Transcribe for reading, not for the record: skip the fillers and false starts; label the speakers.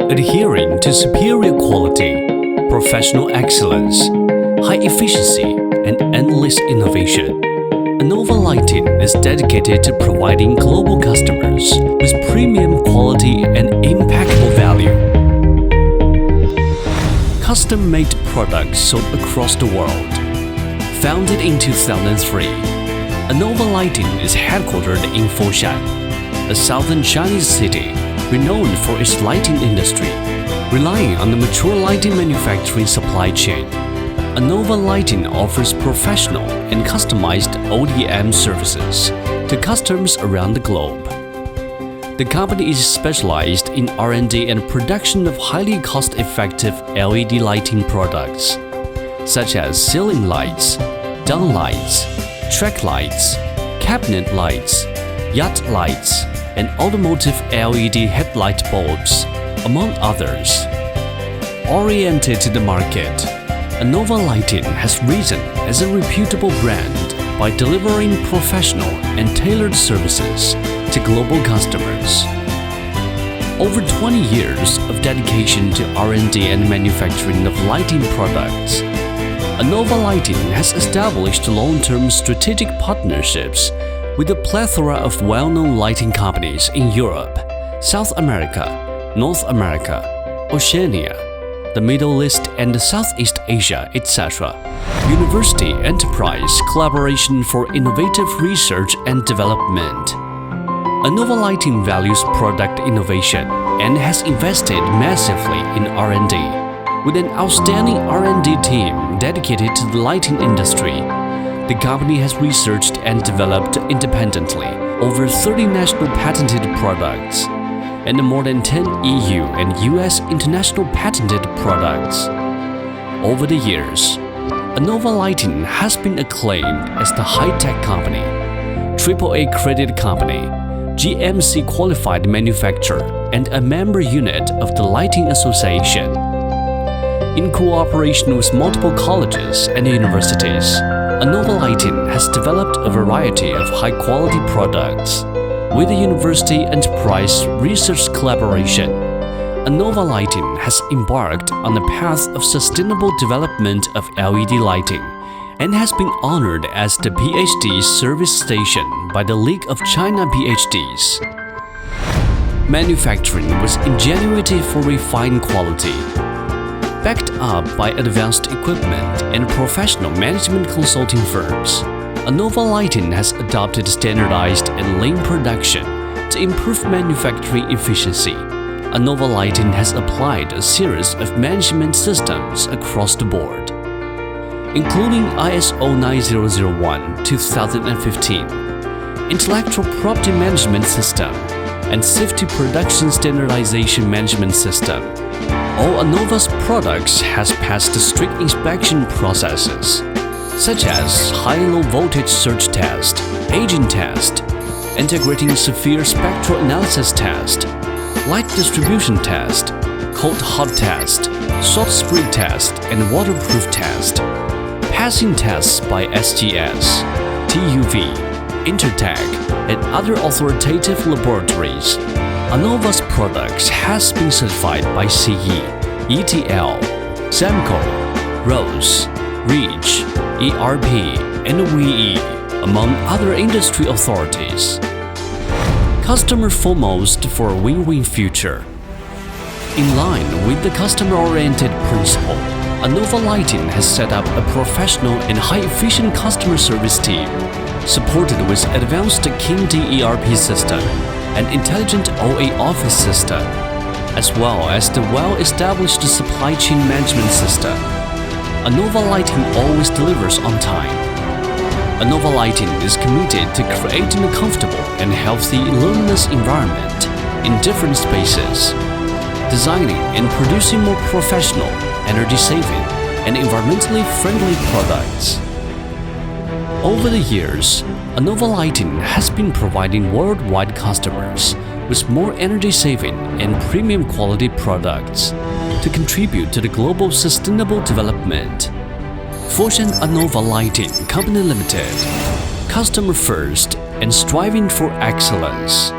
Speaker 1: Adhering to superior quality, professional excellence, high efficiency, and endless innovation, Anova Lighting is dedicated to providing global customers with premium quality and impeccable value. Custom-made products sold across the world. Founded in 2003, Anova Lighting is headquartered in Foshan, a southern Chinese city renowned for its lighting industry. Relying on the mature lighting manufacturing supply chain, Anova Lighting offers professional and customized ODM services to customers around the globe. The company is specialized in R&D and production of highly cost-effective LED lighting products, such as ceiling lights, down lights, track lights, cabinet lights, yacht lights, and automotive LED headlight bulbs, among others. Oriented to the market, Anova Lighting has risen as a reputable brand by delivering professional and tailored services to global customers. Over 20 years of dedication to R&D and manufacturing of lighting products, Anova Lighting has established long-term strategic partnerships with a plethora of well-known lighting companies in Europe, South America, North America, Oceania, the Middle East and Southeast Asia, etc. University enterprise collaboration for innovative research and development. Anova Lighting values product innovation and has invested massively in R&D. With an outstanding R&D team dedicated to the lighting industry, the company has researched and developed independently over 30 national patented products and more than 10 EU and US international patented products. Over the years, Anova Lighting has been acclaimed as the high-tech company, AAA credit company, GMC qualified manufacturer, and a member unit of the Lighting Association. In cooperation with multiple colleges and universities, Anova Lighting has developed a variety of high-quality products. With the university enterprise research collaboration, Anova Lighting has embarked on the path of sustainable development of LED lighting and has been honored as the PhD service station by the League of China PhDs. Manufacturing with ingenuity for refined quality. Backed up by advanced equipment and professional management consulting firms, Anova Lighting has adopted standardized and lean production to improve manufacturing efficiency. Anova Lighting has applied a series of management systems across the board, including ISO 9001:2015, Intellectual Property Management System, and Safety Production Standardization Management System. All Anova's products has passed strict inspection processes, such as high-low voltage surge test, aging test, integrating severe spectral analysis test, light distribution test, cold-hot test, salt spray test, and waterproof test, passing tests by SGS, TUV, Intertech, and other authoritative laboratories. Anova's products has been certified by CE, ETL, SAMCO, RoHS, REACH, ERP, and WEEE, among other industry authorities. Customer foremost for a win-win future. In line with the customer-oriented principle, Anova Lighting has set up a professional and high-efficient customer service team, supported with advanced KingD ERP system and intelligent OA office system, as well as the well-established supply chain management system. Anova Lighting always delivers on time. Anova Lighting is committed to creating a comfortable and healthy luminous environment in different spaces, designing and producing more professional, energy-saving, and environmentally friendly products. Over the years, Anova Lighting has been providing worldwide customers with more energy-saving and premium quality products to contribute to the global sustainable development. Foshan Anova Lighting Company Limited, customer first and striving for excellence.